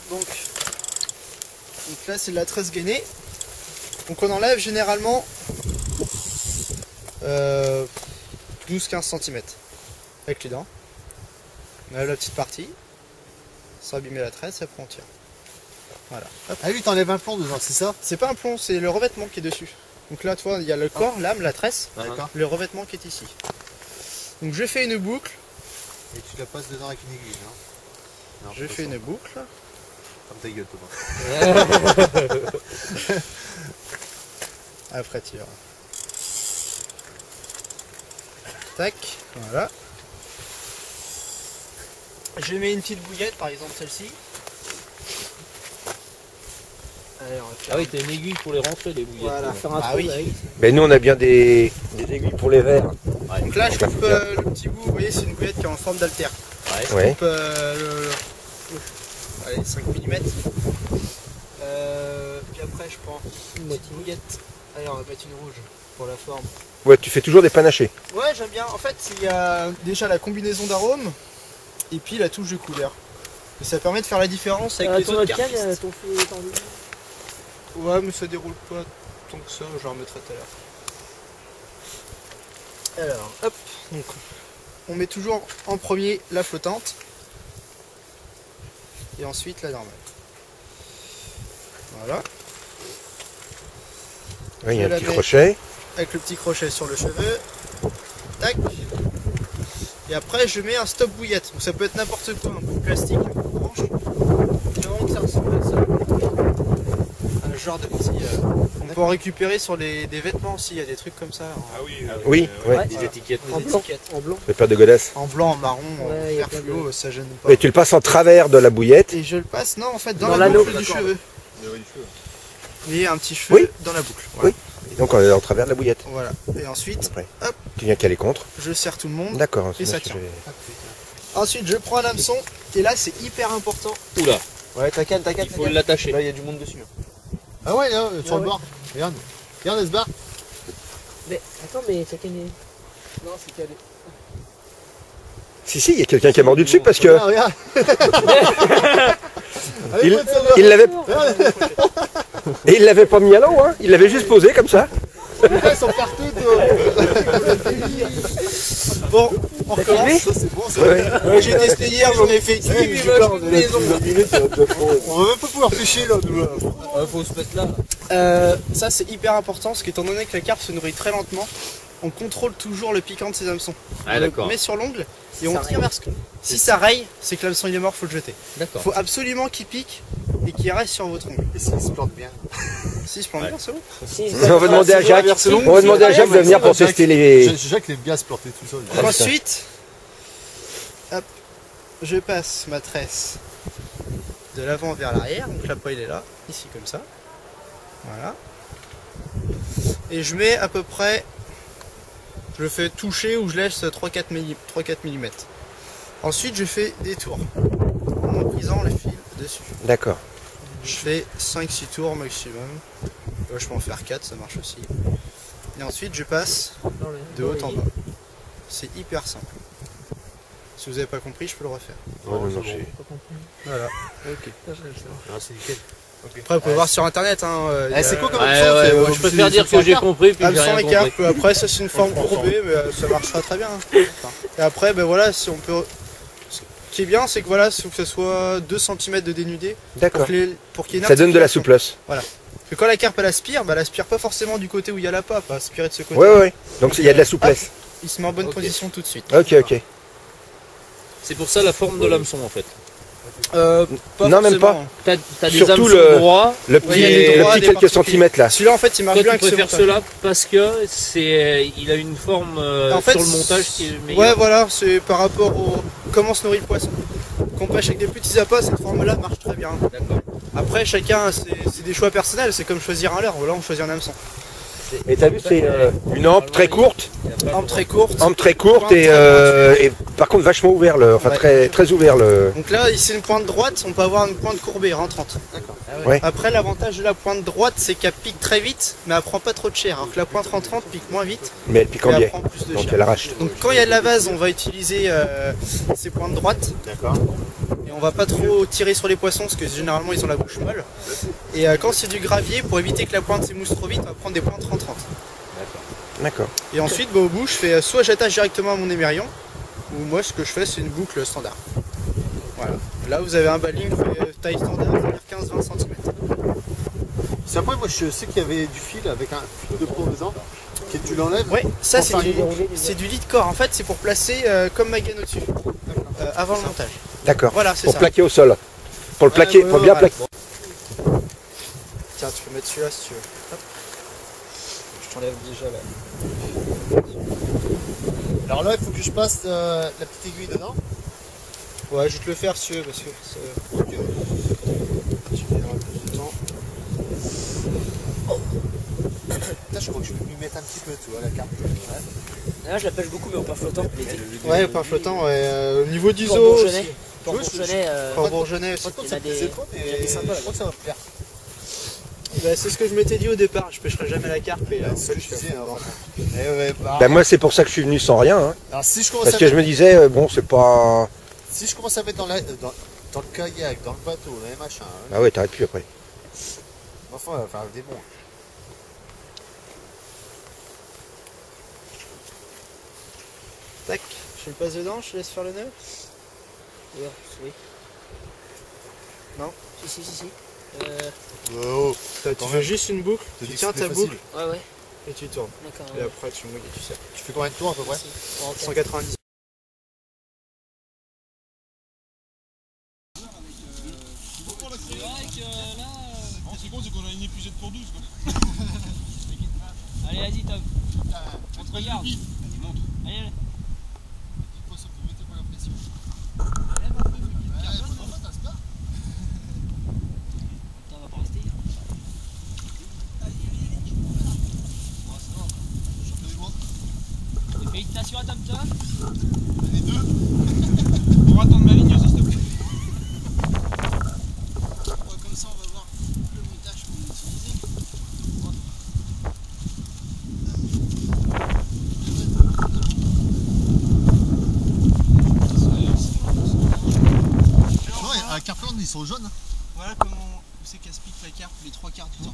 Donc là c'est de la tresse gainée. Donc on enlève généralement 12-15 cm avec les dents. On enlève la petite partie, sans abîmer la tresse, et après on tire. Voilà. Hop. Ah oui, t'enlèves un plomb dedans, c'est ça? C'est pas un plomb, c'est le revêtement qui est dessus. Donc là, tu vois, il y a le corps, l'âme, la tresse, le revêtement qui est ici. Donc je fais une boucle. Et tu la passes dedans avec une aiguille, hein? Non, Je fais une boucle. Comme ta gueule, Thomas. Après tire. Tac, voilà. Je mets une petite bouillette, par exemple celle-ci. Allez, on va faire Ah oui, t'as une aiguille pour les rentrer, les bouillettes. Voilà. Faire un Ah trou oui. avec. Ben nous on a bien des aiguilles pour les verres. Ouais. Donc là, je coupe le petit bout, vous voyez, c'est une bouillette qui est en forme d'altère. Ouais. Je Ouais. coupe allez, 5 mm. Puis après, je prends une petite bouillette. Allez, on va mettre une rouge pour la forme. Ouais, tu fais toujours des panachés. Ouais, j'aime bien. En fait, il y a déjà la combinaison d'arômes et puis la touche de couleur. Et ça permet de faire la différence avec les ton autres webcam, carpistes. ton feu est tendu. Ouais, mais ça déroule pas tant que ça, je la remettrai tout à l'heure. Alors, hop, donc on met toujours en premier la flottante et ensuite la normale. Voilà, Ouais, il y a Je un la petit mets. crochet. avec le petit crochet sur le cheveu. Tac. Et après, je mets un stop bouillette. Donc ça peut être n'importe quoi, un bout de plastique, un bout de branche. Du moment que ça ressemble à ça. Un genre de petit. On peut en récupérer sur des vêtements aussi, il y a des trucs comme ça. Ah oui, Oui, ouais. Des étiquettes. En Des blanc. étiquettes. En blanc. Les paires de godasses. En blanc, en marron, Ouais, il y a en plein vert de- fluo, ça gêne pas. Et tu le passes en travers de la bouillette. Et je le passe, non, en fait, dans Dans la l'anneau. boucle du cheveu. Il y a un petit cheveu Oui. dans la boucle. Voilà. Oui. Et donc en travers de la bouillette. Voilà. Et ensuite, Après. hop, Tu viens caler contre. je serre tout le monde. D'accord. Et ça sinon, tient. j'ai- Ensuite, je prends un hameçon. Et là, c'est hyper important. Oula, Ouais, t'inquiète, il faut l'attacher. Là, il y a du monde dessus. Ah ouais, là, sur Ah le ouais. bord. Regarde. Regarde, elle se barre. Mais attends, mais ça calme. Non, c'est calé. Si, il y a quelqu'un qui a mordu dessus parce que Regarde, regarde. Allez, il prends celle-là. il l'avait Regarde, et il l'avait pas mis à l'eau, hein. Il l'avait juste posé comme ça. les gars, ils sont partout. Bon, on recommence. Ça, c'est bon, ça. Ouais. J'ai testé hier, j'en ai fait 10 On va même pas pouvoir pêcher, là. nous, là. Faut se mettre là. Ça, c'est hyper important parce qu'étant donné que la carpe se nourrit très lentement, on contrôle toujours le piquant de ses hameçons. Ah On d'accord. le met sur l'ongle et Ça on raye. tire vers ce que. Si ça raye, c'est que l'hameçon il est mort, faut le jeter. D'accord. Faut absolument qu'il pique et qu'il reste sur votre ongle. Et s'il se plante bien. Si je plante bien, c'est bon. Si, On va demander à Jacques. On va demander à Jacques de venir pour tester les. Jacques, il aime bien se planter tout seul. Ah, putain. Ensuite, hop, je passe ma tresse de l'avant vers l'arrière, donc la poêle est là, ici comme ça. Voilà. Et je mets à peu près, je le fais toucher ou je laisse 3-4 mm. Ensuite, je fais des tours en brisant le fil dessus. D'accord. Je fais 5-6 tours maximum. Là, je peux en faire 4, ça marche aussi. Et ensuite, je passe de haut en bas. C'est hyper simple. Si vous n'avez pas compris, je peux le refaire. Ouais, non, j'ai- Voilà. Ok. Ah, c'est nickel. Après, vous pouvez voir sur internet. Hein, C'est quoi comme Ouais, option? ouais, C'est- moi, je préfère dire que j'ai compris puis j'ai Hameçon rien et compris. carpe. Après, ça c'est une forme courbée, mais ça marchera très bien. Et après, ben voilà, si on peut. Ce qui est bien, c'est que voilà, il faut que ce soit 2 cm de dénudé D'accord. pour qu'il y ait une Ça donne de la articulation. souplesse. Parce que quand la carpe elle aspire, elle aspire pas forcément du côté où il y a la pape, elle aspire de ce côté. Ouais. Donc il y a de la souplesse. Il se met en bonne Ok. position tout de suite. Ok. C'est pour ça la forme de l'hameçon en fait. Non, même pas. forcément. T'as des Surtout hameçons le- droits. Le Ouais, il y a des petit, droits, des quelques particuliers. centimètres là. Celui-là en fait il marche Toi bien tu avec ce préfères montage. cela parce que il a une forme En fait, sur le montage qui est Ouais, meilleure. voilà, c'est par rapport au comment se nourrit le poisson. Qu'on pêche avec des petits appâts, cette forme-là marche très bien. D'accord. Après, chacun, c'est des choix personnels, c'est comme choisir un leurre. Voilà, on choisit un hameçon. Et t'as vu, c'est une hampe très courte. Hampe très courte. Hampe très courte et par contre vachement ouvert, enfin Ouais. très ouvert le. Donc là, ici une pointe droite, on peut avoir une pointe courbée rentrante. D'accord. Ouais. Après, l'avantage de la pointe droite, c'est qu'elle pique très vite, mais elle prend pas trop de chair. Alors que la pointe rentrante pique moins vite, Mais elle pique en mais elle biais. prend plus de Donc chair. elle arrache. Donc quand il y a de la vase, on va utiliser ces pointes droites. D'accord. Et on va pas trop tirer sur les poissons parce que généralement ils ont la bouche molle. Et quand c'est du gravier, pour éviter que la pointe s'émousse trop vite, on va prendre des pointes rentrantes. D'accord. Et ensuite, au bout, je fais soit j'attache directement à mon émerion, ou moi ce que je fais c'est une boucle standard. Voilà. Là vous avez un baling taille standard, c'est-à-dire 15-20 cm. C'est après, moi je sais qu'il y avait du fil avec un fil de crevaison que tu l'enlèves. Ouais, ça Pour c'est du lit de corps. En fait, c'est pour placer comme ma gaine au-dessus, avant le montage. D'accord. Voilà, c'est Pour ça. plaquer au sol. Pour le Ouais, plaquer, ouais, pour ouais, bien voilà. plaquer. Tiens, tu peux mettre celui-là si tu veux. Hop. Je t'enlève déjà là. Alors là, il faut que je passe la petite aiguille dedans. Ouais, je vais te le faire si tu veux parce que Ok. tu verras plus de temps. Là, je crois que je vais lui mettre un petit peu, tu vois, la carte. Ouais. Là, je la pêche beaucoup, mais au pas flottant. Ouais, au pain flottant, ouais. Au niveau du Port zoo aussi. Bourgeonnais. Port Ouais, Bourgeonnais. Port Bourgeonnais aussi. Par contre, Il y ça a me des- plaisait pas, mais il y a des sympas, je crois que ça va me plaire. Bah, c'est ce que je m'étais dit au départ, je pêcherai jamais la carpe et C'est ce que je disais. Hein. Ben moi c'est pour ça que je suis venu sans rien. Hein. Alors si je commence Parce à que je mettre, me disais, bon c'est pas. si je commence à mettre dans le kayak, dans le bateau, dans les machins, hein, Ah ouais, t'arrêtes plus après. enfin, on va faire des bons. tac, je le passe dedans, je te laisse faire le nœud. Oui. Non. Si. Oh, Tu Quand fais même. juste une boucle, te tu dis tiens que ta c'était facile. boucle Ouais. et tu tournes. D'accord. Et après tu mouilles et tu sais. Tu fais combien de tours à peu près? 190. C'est con, c'est qu'on a une épluchette pour 12 quoi. Allez, vas-y, Tom. On te regarde. Allez, montre. Allez, allez. Ça peut mettre pas la pression. Tom va pas rester. Et félicitations à Tom Tom. Les deux. Pour attendre ma ligne aussi, s'il te plaît. Comme ça, on va voir le montage qu'on va utiliser. À Carpland, ils sont jaunes. Voilà comment c'est qu'aspique la carpe les trois quarts du temps.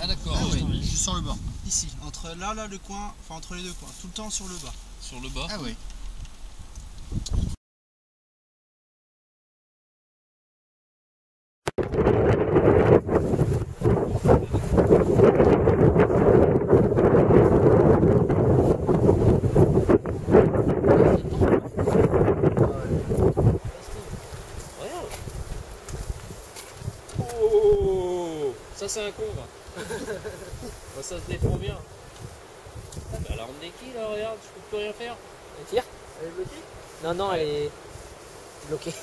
Ah d'accord, juste sur le bord. Ici, entre là, le coin, enfin entre les deux coins, tout le temps sur le bas. Sur le bas. Ah oui. Oh, ça c'est un con là. Bah, ça se défend bien. Ah, bah, la emmener qui là, regarde, je peux plus rien faire. Elle tire. Elle est bloquée. Non, elle est bloquée.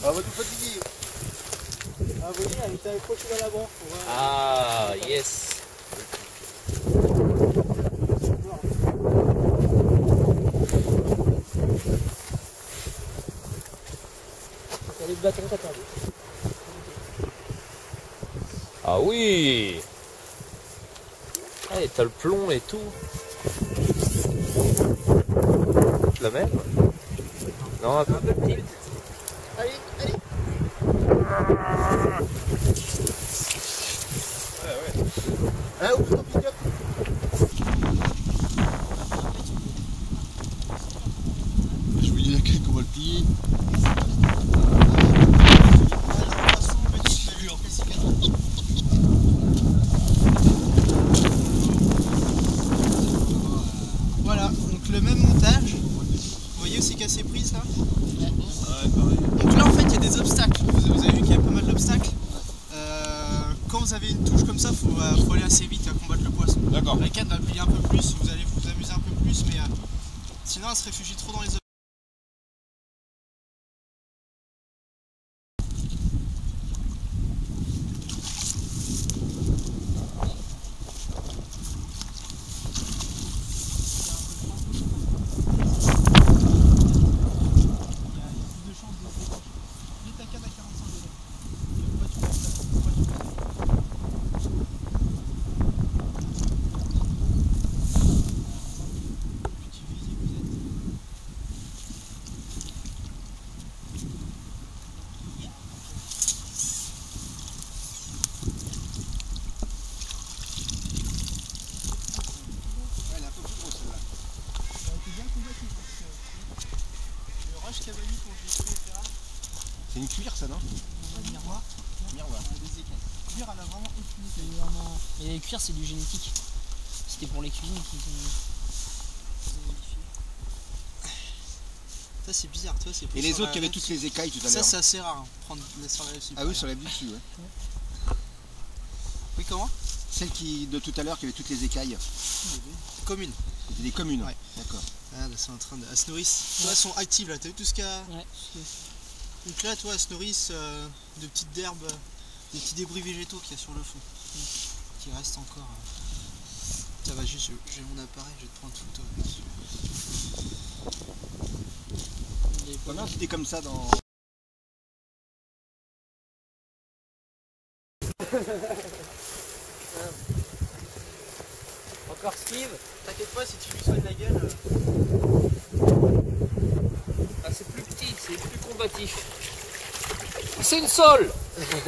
Ah, va nous fatiguer. Ah oui, elle était accrochée dans la branche. Ah, yes. Il y a les bâtons, t'as perdu. Ah oui. Allez, t'as le plomb et tout. La même? Non, un peu petite. Allez. Ah, ouvre ton pick-up. Je vous dis laquelle qu'on va le plier. Voilà, donc le même montage. Vous voyez où c'est cassé prise là? Donc là en fait il y a des obstacles. Vous avez vu qu'il y a pas mal d'obstacles. Quand vous avez une touche comme ça, faut aller assez vite à combattre le poisson. D'accord. La canne va plier un peu plus, vous allez vous amuser un peu plus, mais sinon elle se réfugie trop dans les obstacles. C'est une cuir ça, non? Miroir. Miroir. Des écailles. Cuir, elle a vraiment aucune C'est écaille. vraiment... Et les cuirs, c'est du génétique. C'était pour les cuisines qu'ils ont modifié. Ça c'est bizarre, toi c'est plus Et les sur autres la- qui avaient toutes les écailles tout à Ça l'heure. c'est assez rare, hein, prendre sur la Ah oui, sur la vue dessus, ouais. Oui, comment? Celles qui, de tout à l'heure qui avaient toutes les écailles. Commune. C'était des communes. Ouais. D'accord. Ah là c'est en train de... Elles se nourrissent. Toi elles sont actives là, t'as vu tout ce qu'il y a? Ouais. Donc là toi elles se nourrissent de petites herbes, des petits débris végétaux qu'il y a sur le fond. Qui restent encore. Ça va juste, j'ai mon appareil, je vais te prendre une photo avec celui-là. Combien c'était comme ça dans... Encore Steve. T'inquiète pas, si tu lui soignes la gueule... Ah, c'est plus petit, c'est plus combatif. C'est une sole.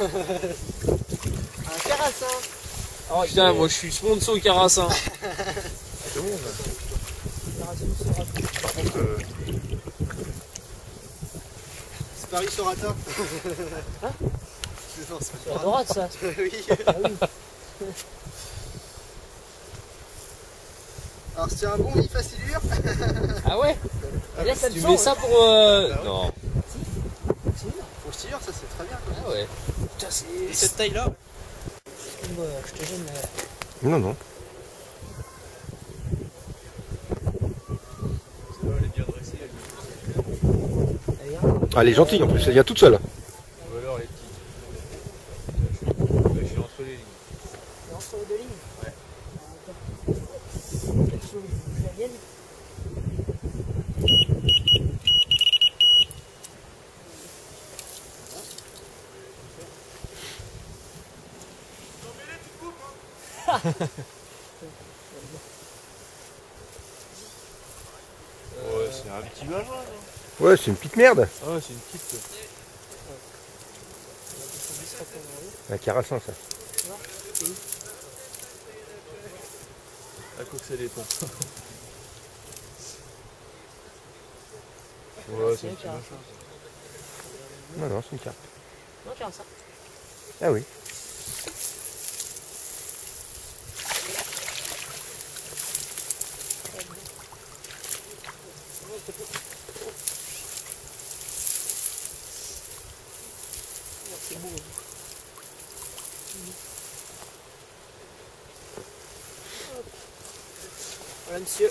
Un carassin. Oh putain, moi je suis sponsor Carassin. C'est Paris Sorata. Hein? Non, c'est C'est pas la dorade, ça. Oui. Ah oui. Alors c'est un bon bifacilure. Ah ouais? Et là, ça Tu me mets sent, ça pour... Non. Pour le styure, ça c'est très bien. Ah ouais. Putain, c'est... Et cette taille là, Je te gêne. Non, non. Ah, elle est gentille en plus, elle vient toute seule. Ou alors les petits. Je suis entre les lignes. C'est entre les deux lignes. Ouais. Quelque chose de la mienne. Ouais, c'est un petit vagin. Ouais, c'est une petite merde. Ah, c'est une petite. Un carassin, ça. À quoi que c'est des ponts. Ouais, c'est un petit machin. Non, non, c'est une carte. Non, tiens, ça. Ah oui. C'est beau. Voilà, monsieur.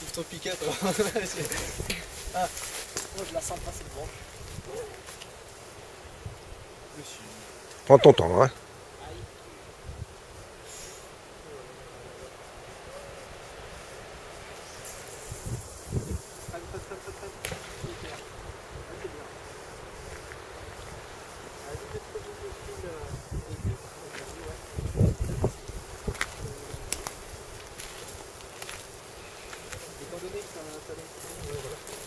ouvre ton piquet toi. Moi, je la sens passer devant. Prends ton temps, hein. Étant donné que ça donne...